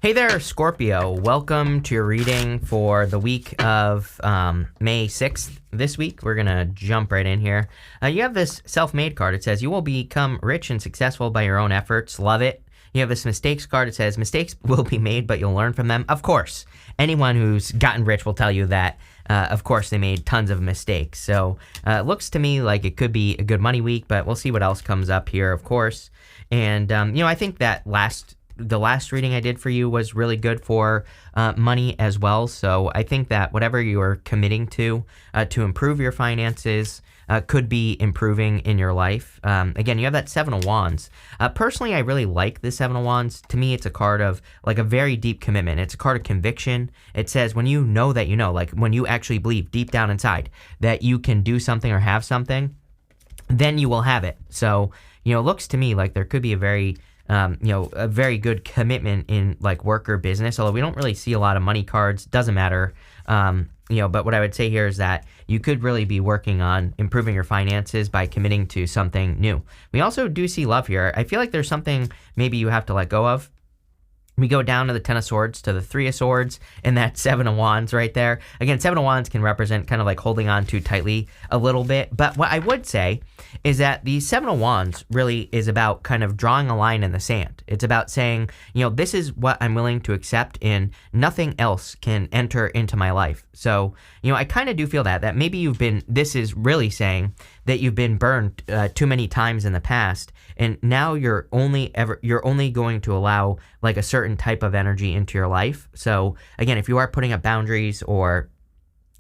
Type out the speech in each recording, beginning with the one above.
Hey there, Scorpio. Welcome to your reading for the week of May 6th. This week, we're going to jump right in here. You have this self-made card. It says, you will become rich and successful by your own efforts. Love it. You have this mistakes card. It says, mistakes will be made, but you'll learn from them. Of course, anyone who's gotten rich will tell you that, of course, they made tons of mistakes. So it looks to me like it could be a good money week, but we'll see what else comes up here, of course. And, I think that the last reading I did for you was really good for money as well. So I think that whatever you're committing to improve your finances could be improving in your life. Again, you have that Seven of Wands. Personally, I really like the Seven of Wands. To me, it's a card of like a very deep commitment. It's a card of conviction. It says when you know that you know, like when you actually believe deep down inside that you can do something or have something, then you will have it. So, it looks to me like there could be a very good commitment in like work or business, although we don't really see a lot of money cards. Doesn't matter. But what I would say here is that you could really be working on improving your finances by committing to something new. We also do see love here. I feel like there's something maybe you have to let go of. We go down to the Ten of Swords, to the Three of Swords, and that Seven of Wands right there. Again, Seven of Wands can represent kind of like holding on too tightly a little bit. But what I would say is that the Seven of Wands really is about kind of drawing a line in the sand. It's about saying, this is what I'm willing to accept and nothing else can enter into my life. So, I kind of do feel that maybe this is really saying that you've been burned too many times in the past, and now you're only going to allow like a certain type of energy into your life. So again, if you are putting up boundaries, or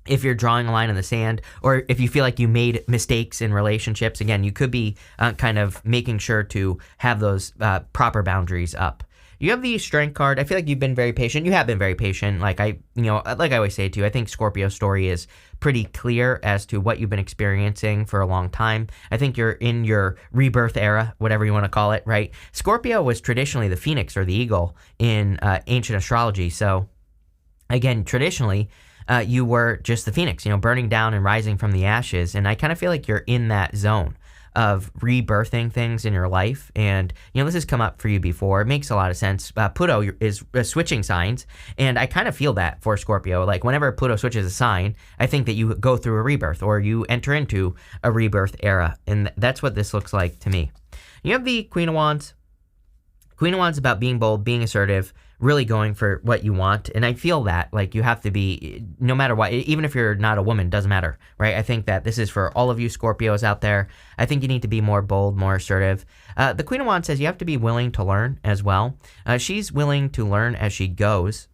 if you're drawing a line in the sand, or if you feel like you made mistakes in relationships, again, you could be kind of making sure to have those proper boundaries up. You have the Strength card. I feel like you've been very patient. You have been very patient. Like I always say to you, I think Scorpio's story is pretty clear as to what you've been experiencing for a long time. I think you're in your rebirth era, whatever you want to call it, right? Scorpio was traditionally the phoenix or the eagle in ancient astrology. So again, traditionally, you were just the phoenix, burning down and rising from the ashes. And I kind of feel like you're in that zone of rebirthing things in your life. And, this has come up for you before. It makes a lot of sense. Pluto is switching signs, and I kind of feel that for Scorpio. Like whenever Pluto switches a sign, I think that you go through a rebirth, or you enter into a rebirth era. And that's what this looks like to me. You have the Queen of Wands. Queen of Wands is about being bold, being assertive, really going for what you want. And I feel that like you have to be, no matter what, even if you're not a woman, doesn't matter, right? I think that this is for all of you Scorpios out there. I think you need to be more bold, more assertive. The Queen of Wands says you have to be willing to learn as well. She's willing to learn as she goes.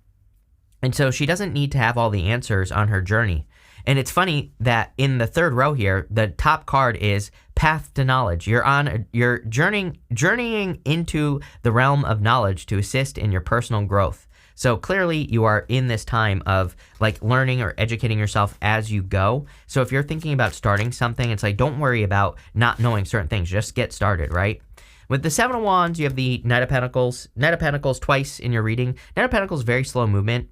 And so she doesn't need to have all the answers on her journey. And it's funny that in the third row here, the top card is Path to Knowledge. You're journeying into the realm of knowledge to assist in your personal growth. So clearly you are in this time of like learning or educating yourself as you go. So if you're thinking about starting something, it's like, don't worry about not knowing certain things. Just get started, right? With the Seven of Wands, you have the Knight of Pentacles. Knight of Pentacles twice in your reading. Knight of Pentacles, very slow movement.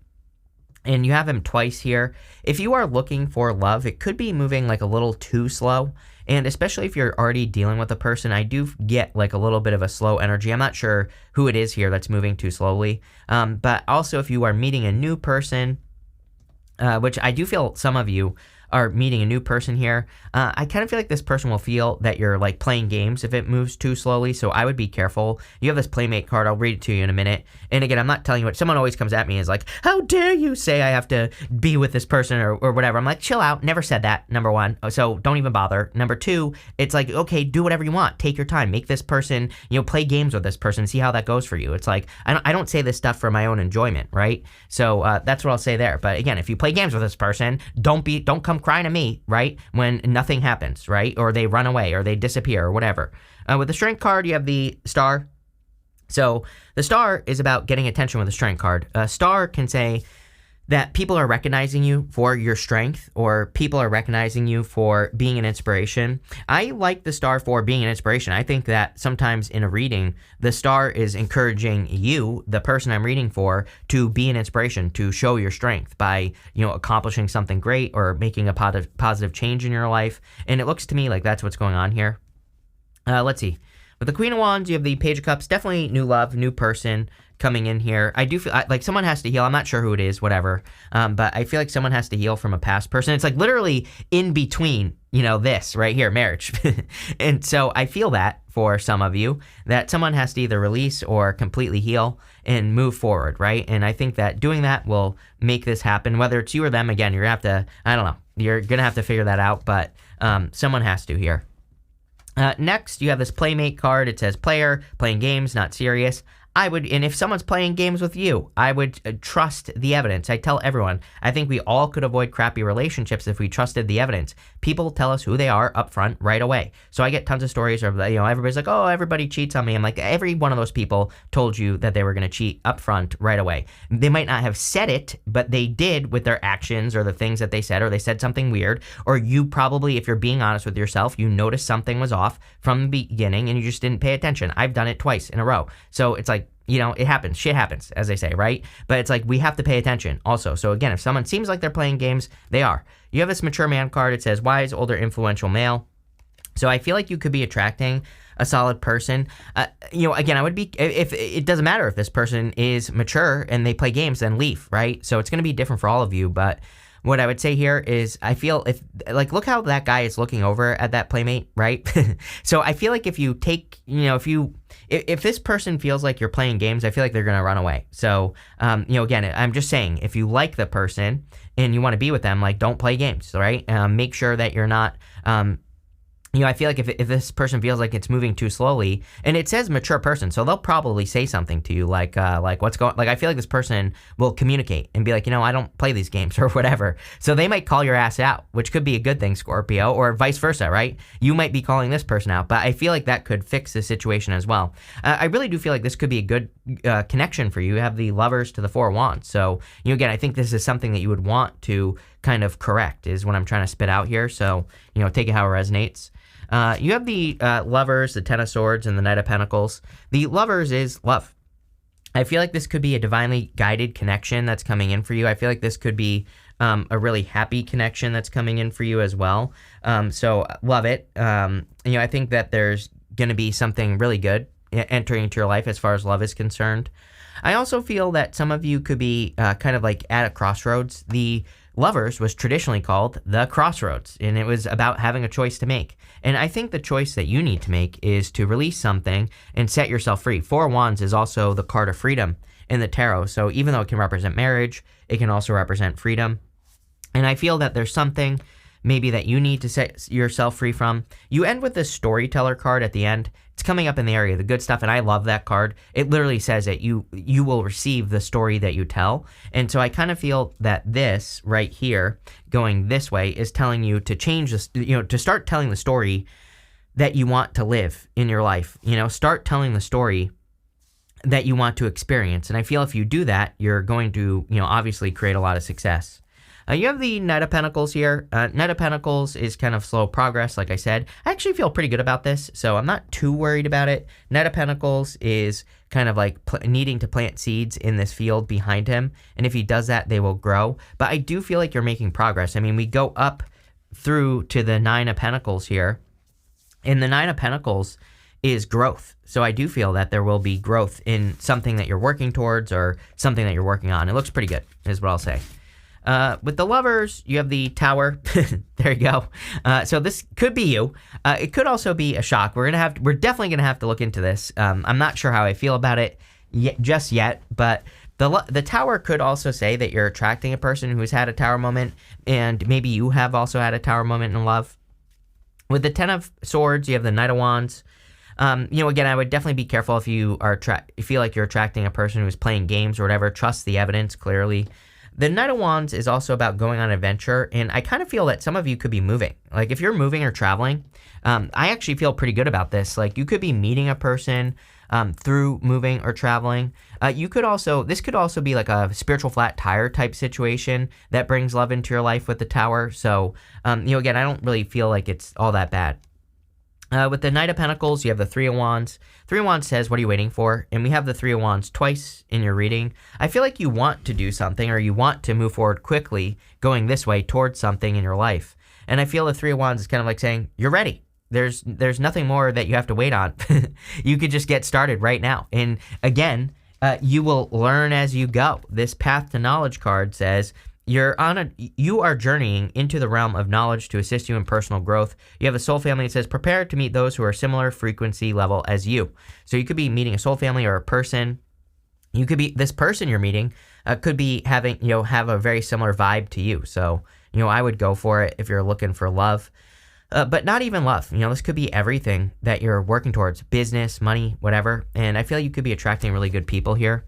And you have him twice here. If you are looking for love, it could be moving like a little too slow. And especially if you're already dealing with a person, I do get like a little bit of a slow energy. I'm not sure who it is here that's moving too slowly. But also if you are meeting a new person, which I do feel some of you are meeting a new person here, I kind of feel like this person will feel that you're like playing games if it moves too slowly, so I would be careful. You have this Playmate card, I'll read it to you in a minute. And again, I'm not telling you what, someone always comes at me and is like, how dare you say I have to be with this person or whatever. I'm like, chill out, never said that, number one, so don't even bother. Number two, it's like, okay, do whatever you want, take your time, make this person, play games with this person, see how that goes for you. It's like, I don't say this stuff for my own enjoyment, right? So that's what I'll say there. But again, if you play games with this person, don't come crying to me, right, when nothing happens, right, or they run away or they disappear or whatever. With the Strength card, you have the Star. So the Star is about getting attention with the Strength card. Star can say that people are recognizing you for your strength, or people are recognizing you for being an inspiration. I like the Star for being an inspiration. I think that sometimes in a reading, the Star is encouraging you, the person I'm reading for, to be an inspiration, to show your strength by, accomplishing something great or making a positive change in your life. And it looks to me like that's what's going on here. Let's see. With the Queen of Wands, you have the Page of Cups. Definitely new love, new person, coming in here. I do feel like someone has to heal. I'm not sure who it is, whatever. But I feel like someone has to heal from a past person. It's like literally in between, this right here, marriage. And so I feel that for some of you, that someone has to either release or completely heal and move forward, right? And I think that doing that will make this happen. Whether it's you or them, again, you're going to have to, I don't know, you're going to have to figure that out, but someone has to here. Next, you have this Playmate card. It says player, playing games, not serious. And if someone's playing games with you, I would trust the evidence. I tell everyone, I think we all could avoid crappy relationships if we trusted the evidence. People tell us who they are up front right away. So I get tons of stories of, everybody's like, oh, everybody cheats on me. I'm like, every one of those people told you that they were going to cheat up front right away. They might not have said it, but they did with their actions or the things that they said, or they said something weird, or you probably, if you're being honest with yourself, you noticed something was off from the beginning and you just didn't pay attention. I've done it twice in a row. So it's like, it happens. Shit happens, as they say, right? But it's like we have to pay attention also. So again, if someone seems like they're playing games, they are. You have this mature man card. It says wise, older, influential male. So I feel like you could be attracting a solid person. Again, I would be, if it doesn't matter if this person is mature and they play games, then leave, right? So it's going to be different for all of you. But what I would say here is I feel look how that guy is looking over at that Playmate, right? So I feel like if you take, if this person feels like you're playing games, I feel like they're going to run away. So, again, I'm just saying, if you like the person and you want to be with them, like, don't play games, right? Make sure that you're not, I feel like if this person feels like it's moving too slowly, and it says mature person, so they'll probably say something to you like what's going, like I feel like this person will communicate and be like, I don't play these games or whatever. So they might call your ass out, which could be a good thing, Scorpio, or vice versa, right? You might be calling this person out, but I feel like that could fix the situation as well. I really do feel like this could be a good connection for you. You have the Lovers to the Four of Wands. So, again, I think this is something that you would want to kind of correct is what I'm trying to spit out here. So, take it how it resonates. You have the Lovers, the Ten of Swords, and the Knight of Pentacles. The Lovers is love. I feel like this could be a divinely guided connection that's coming in for you. I feel like this could be a really happy connection that's coming in for you as well. So love it. I think that there's going to be something really good entering into your life as far as love is concerned. I also feel that some of you could be kind of like at a crossroads. The Lovers was traditionally called the Crossroads, and it was about having a choice to make. And I think the choice that you need to make is to release something and set yourself free. Four of Wands is also the card of freedom in the tarot. So even though it can represent marriage, it can also represent freedom. And I feel that there's something maybe that you need to set yourself free from. You end with this Storyteller card at the end. It's coming up in the area of the good stuff, and I love that card. It literally says that you will receive the story that you tell. And so I kind of feel that this right here, going this way, is telling you to change this, to start telling the story that you want to live in your life. Start telling the story that you want to experience. And I feel if you do that, you're going to, obviously create a lot of success. You have the Knight of Pentacles here. Knight of Pentacles is kind of slow progress, like I said. I actually feel pretty good about this, so I'm not too worried about it. Knight of Pentacles is kind of like needing to plant seeds in this field behind him, and if he does that, they will grow. But I do feel like you're making progress. I mean, we go up through to the Nine of Pentacles here, and the Nine of Pentacles is growth. So I do feel that there will be growth in something that you're working towards or something that you're working on. It looks pretty good, is what I'll say. With the Lovers, you have the Tower. There you go. So this could be you. It could also be a shock. We're definitely gonna have to look into this. I'm not sure how I feel about it just yet, but the Tower could also say that you're attracting a person who's had a Tower moment, and maybe you have also had a Tower moment in love. With the Ten of Swords, you have the Knight of Wands. Again, I would definitely be careful if you feel like you're attracting a person who's playing games or whatever. Trust the evidence, clearly. The Knight of Wands is also about going on an adventure, and I kind of feel that some of you could be moving. Like, if you're moving or traveling, I actually feel pretty good about this. Like, you could be meeting a person through moving or traveling. This could also be like a spiritual flat tire type situation that brings love into your life with the Tower. So, again, I don't really feel like it's all that bad. With the Knight of Pentacles, you have the Three of Wands. Three of Wands says, what are you waiting for? And we have the Three of Wands twice in your reading. I feel like you want to do something, or you want to move forward quickly going this way towards something in your life. And I feel the Three of Wands is kind of like saying, you're ready. There's nothing more that you have to wait on. You could just get started right now. And again, You will learn as you go. This path to knowledge card says you are journeying into the realm of knowledge to assist you in personal growth. You have a soul family. It says prepare to meet those who are similar frequency level as you. So you could be meeting a soul family or a person. You could be this person you're meeting could be having have a very similar vibe to you. So I would go for it if you're looking for love. But not even love. This could be everything that you're working towards, business, money, whatever. And I feel you could be attracting really good people here.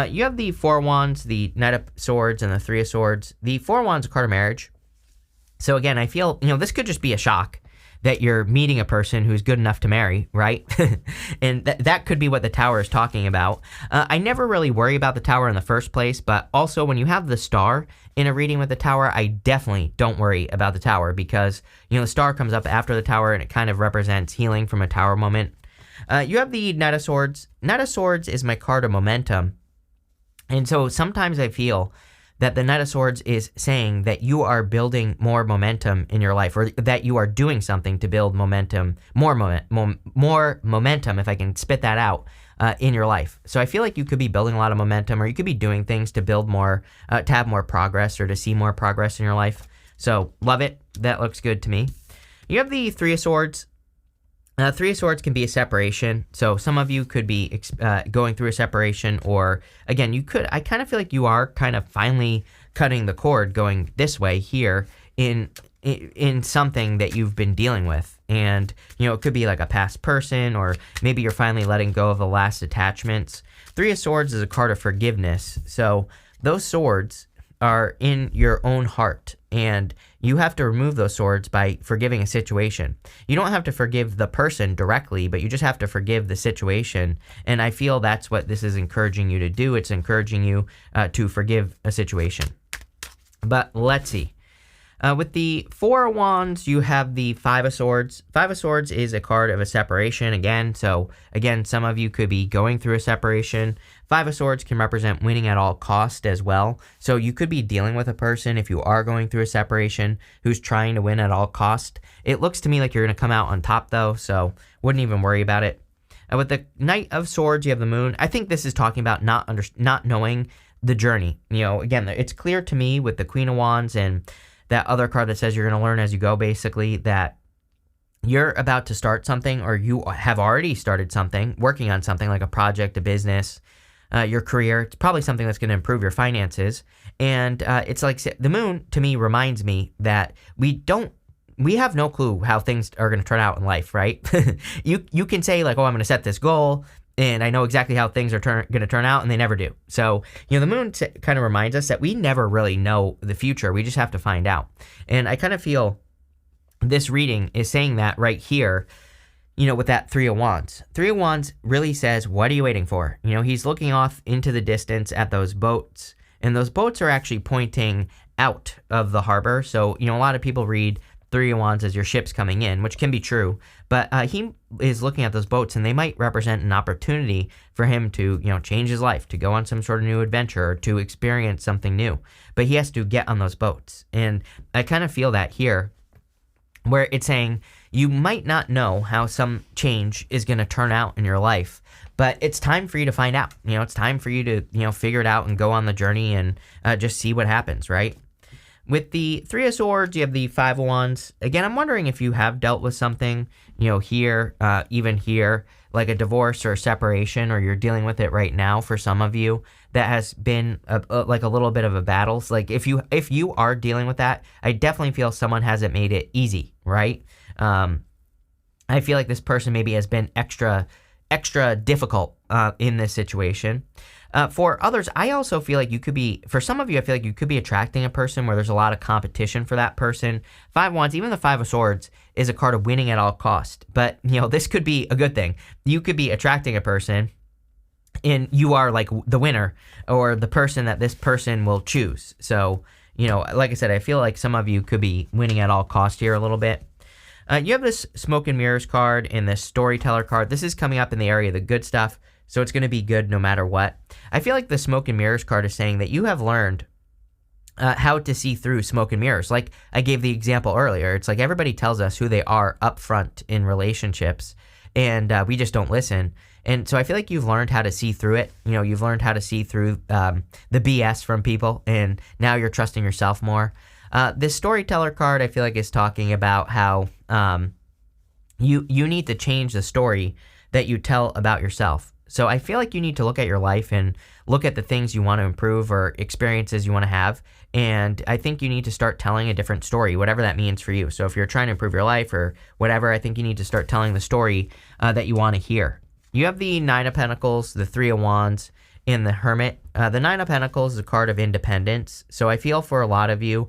You have the Four of Wands, the Knight of Swords, and the Three of Swords. The Four of Wands is a card of marriage. So again, I feel, this could just be a shock that you're meeting a person who's good enough to marry, right? And that could be what the Tower is talking about. I never really worry about the Tower in the first place, but also when you have the Star in a reading with the Tower, I definitely don't worry about the Tower because, the Star comes up after the Tower and it kind of represents healing from a Tower moment. You have the Knight of Swords. Knight of Swords is my card of momentum. And so sometimes I feel that the Knight of Swords is saying that you are building more momentum in your life, or that you are doing something to build momentum, more momentum, if I can spit that out, in your life. So I feel like you could be building a lot of momentum, or you could be doing things to build more, to have more progress, or to see more progress in your life. So love it. That looks good to me. You have the Three of Swords. Three of Swords can be a separation. So some of you could be going through a separation, or again, I kind of feel like you are kind of finally cutting the cord going this way here in something that you've been dealing with. And, it could be like a past person, or maybe you're finally letting go of the last attachments. Three of Swords is a card of forgiveness. So those swords are in your own heart, and you have to remove those swords by forgiving a situation. You don't have to forgive the person directly, but you just have to forgive the situation. And I feel that's what this is encouraging you to do. It's encouraging you to forgive a situation. But let's see. With the Four of Wands, you have the Five of Swords. Five of Swords is a card of a separation again. So again, some of you could be going through a separation. Five of Swords can represent winning at all cost as well. So you could be dealing with a person, if you are going through a separation, who's trying to win at all cost. It looks to me like you're going to come out on top though, so wouldn't even worry about it. With the Knight of Swords, you have the Moon. I think this is talking about not knowing the journey. Again, it's clear to me with the Queen of Wands and that other card that says you're going to learn as you go, basically, that you're about to start something, or you have already started something, working on something like a project, a business, your career. It's probably something that's going to improve your finances. And it's like the Moon, to me, reminds me that we have no clue how things are going to turn out in life, right? You can say like, oh, I'm going to set this goal, and I know exactly how things are going to turn out, and they never do. So, the Moon kind of reminds us that we never really know the future. We just have to find out. And I kind of feel this reading is saying that right here, with that Three of Wands. Three of Wands really says, what are you waiting for? He's looking off into the distance at those boats, and those boats are actually pointing out of the harbor. So, a lot of people read Three of Wands as your ships coming in, which can be true, but he is looking at those boats, and they might represent an opportunity for him to, change his life, to go on some sort of new adventure, or to experience something new. But he has to get on those boats, and I kind of feel that here, where it's saying you might not know how some change is going to turn out in your life, but it's time for you to find out. It's time for you to, figure it out and go on the journey and just see what happens, right? With the Three of Swords, you have the Five of Wands. Again, I'm wondering if you have dealt with something, here, even here, like a divorce or a separation, or you're dealing with it right now for some of you, that has been like a little bit of a battle. So like if you are dealing with that, I definitely feel someone hasn't made it easy, right? I feel like this person maybe has been extra difficult in this situation. For others, I also feel like for some of you, I feel like you could be attracting a person where there's a lot of competition for that person. Five of Wands, even the Five of Swords, is a card of winning at all cost. But, this could be a good thing. You could be attracting a person, and you are like the winner, or the person that this person will choose. So, like I said, I feel like some of you could be winning at all cost here a little bit. You have this Smoke and Mirrors card and this Storyteller card. This is coming up in the area of the good stuff. So it's going to be good no matter what. I feel like the Smoke and Mirrors card is saying that you have learned how to see through smoke and mirrors. Like I gave the example earlier. It's like everybody tells us who they are up front in relationships, and we just don't listen. And so I feel like you've learned how to see through it. You've learned how to see through the BS from people, and now you're trusting yourself more. This storyteller card, I feel like, is talking about how you need to change the story that you tell about yourself. So I feel like you need to look at your life and look at the things you want to improve or experiences you want to have. And I think you need to start telling a different story, whatever that means for you. So if you're trying to improve your life or whatever, I think you need to start telling the story that you want to hear. You have the Nine of Pentacles, the Three of Wands, and the Hermit. The Nine of Pentacles is a card of independence. So I feel for a lot of you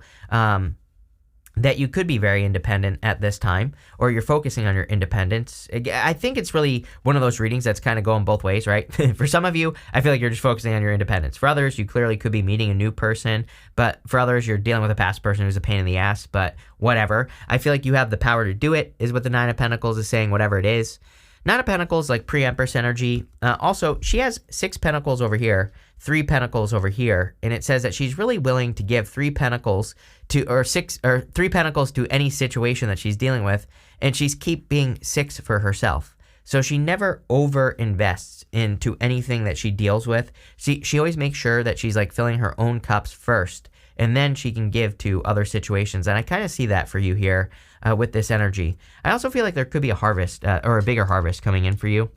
that you could be very independent at this time, or you're focusing on your independence. I think it's really one of those readings that's kind of going both ways, right? For some of you, I feel like you're just focusing on your independence. For others, you clearly could be meeting a new person, but for others, you're dealing with a past person who's a pain in the ass, but whatever. I feel like you have the power to do it, is what the Nine of Pentacles is saying, whatever it is. Nine of Pentacles, like pre-Empress energy. Also, she has 6 pentacles over here, 3 pentacles over here, and it says that she's really willing to give 3 pentacles to, or 3 pentacles to any situation that she's dealing with, and she's keeping 6 for herself. So she never over invests into anything that she deals with. She always makes sure that she's like filling her own cups first, and then she can give to other situations. And I kind of see that for you here with this energy. I also feel like there could be a harvest or a bigger harvest coming in for you.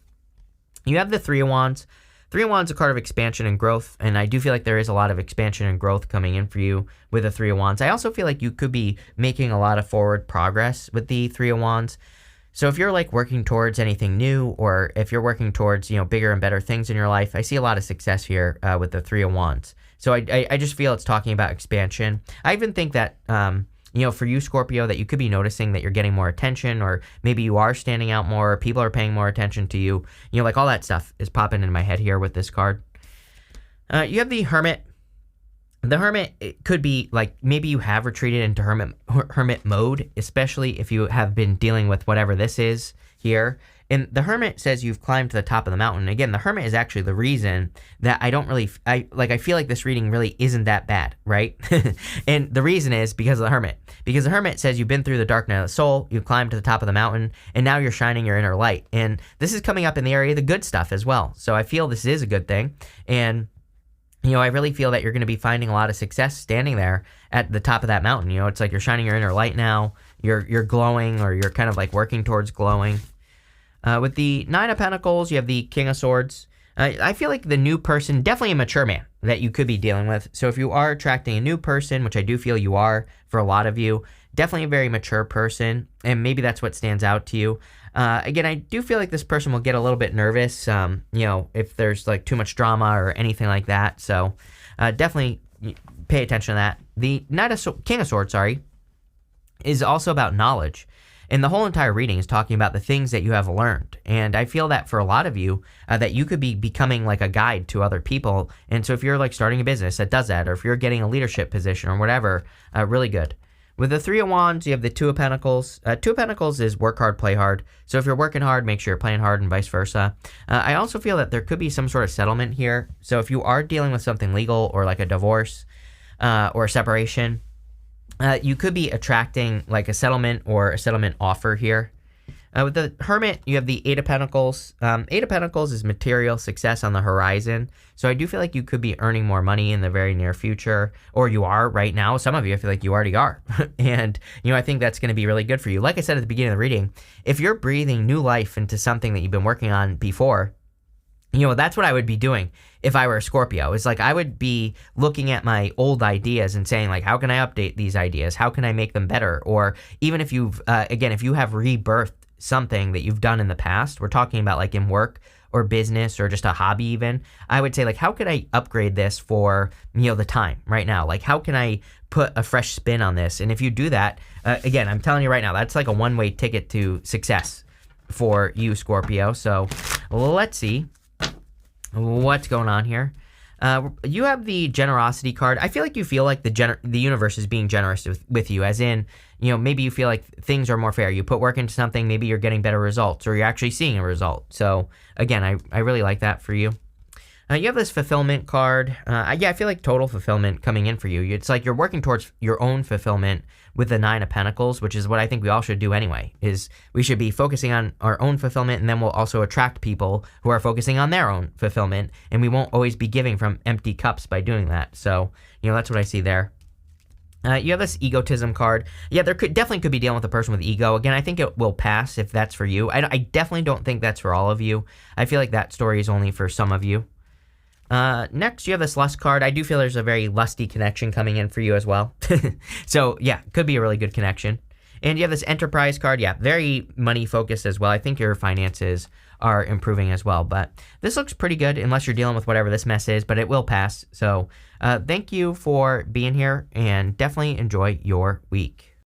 You have the Three of Wands. Three of Wands is a card of expansion and growth, and I do feel like there is a lot of expansion and growth coming in for you with the Three of Wands. I also feel like you could be making a lot of forward progress with the Three of Wands. So if you're like working towards anything new, or if you're working towards, bigger and better things in your life, I see a lot of success here with the Three of Wands. So I just feel it's talking about expansion. I even think that, for you, Scorpio, that you could be noticing that you're getting more attention, or maybe you are standing out more, people are paying more attention to you. Like all that stuff is popping in my head here with this card. You have the Hermit. The Hermit, it could be like maybe you have retreated into hermit mode, especially if you have been dealing with whatever this is here. And the Hermit says you've climbed to the top of the mountain. Again, the Hermit is actually the reason that I feel like this reading really isn't that bad, right? And the reason is because of the Hermit. Because the Hermit says you've been through the dark night of the soul, you've climbed to the top of the mountain, and now you're shining your inner light. And this is coming up in the area of the good stuff as well. So I feel this is a good thing. And I really feel that you're going to be finding a lot of success standing there at the top of that mountain. It's like you're shining your inner light now. You're glowing, or you're kind of like working towards glowing. With the Nine of Pentacles, you have the King of Swords. I feel like the new person, definitely a mature man that you could be dealing with. So if you are attracting a new person, which I do feel you are for a lot of you, definitely a very mature person, and maybe that's what stands out to you. Again, I do feel like this person will get a little bit nervous, if there's like too much drama or anything like that. So definitely pay attention to that. The King of Swords, is also about knowledge. And the whole entire reading is talking about the things that you have learned. And I feel that for a lot of you, that you could be becoming like a guide to other people. And so if you're like starting a business that does that, or if you're getting a leadership position or whatever, really good. With the Three of Wands, you have the Two of Pentacles. Two of Pentacles is work hard, play hard. So if you're working hard, make sure you're playing hard, and vice versa. I also feel that there could be some sort of settlement here. So if you are dealing with something legal, or like a divorce or a separation, you could be attracting like a settlement or a settlement offer here. With the Hermit, you have the Eight of Pentacles. Eight of Pentacles is material success on the horizon. So I do feel like you could be earning more money in the very near future, or you are right now. Some of you, I feel like you already are. And, I think that's going to be really good for you. Like I said at the beginning of the reading, if you're breathing new life into something that you've been working on before, that's what I would be doing if I were a Scorpio. It's like I would be looking at my old ideas and saying, like, how can I update these ideas? How can I make them better? Or even if you've, if you have rebirthed something that you've done in the past, we're talking about like in work or business or just a hobby even, I would say, like, how could I upgrade this for, the time right now? Like, how can I put a fresh spin on this? And if you do that, again, I'm telling you right now, that's like a one-way ticket to success for you, Scorpio. So let's see what's going on here. You have the generosity card. I feel like you feel like the universe is being generous with you, as in, maybe you feel like things are more fair. You put work into something, maybe you're getting better results, or you're actually seeing a result. So again, I really like that for you. You have this fulfillment card. Yeah, I feel like total fulfillment coming in for you. It's like you're working towards your own fulfillment with the Nine of Pentacles, which is what I think we all should do anyway, is we should be focusing on our own fulfillment, and then we'll also attract people who are focusing on their own fulfillment, and we won't always be giving from empty cups by doing that. So, that's what I see there. You have this egotism card. Yeah, there definitely could be dealing with a person with ego. Again, I think it will pass if that's for you. I definitely don't think that's for all of you. I feel like that story is only for some of you. Next, you have this lust card. I do feel there's a very lusty connection coming in for you as well. So, yeah, could be a really good connection. And you have this enterprise card. Yeah, very money focused as well. I think your finances are improving as well. But this looks pretty good unless you're dealing with whatever this mess is, but it will pass. So, thank you for being here and definitely enjoy your week.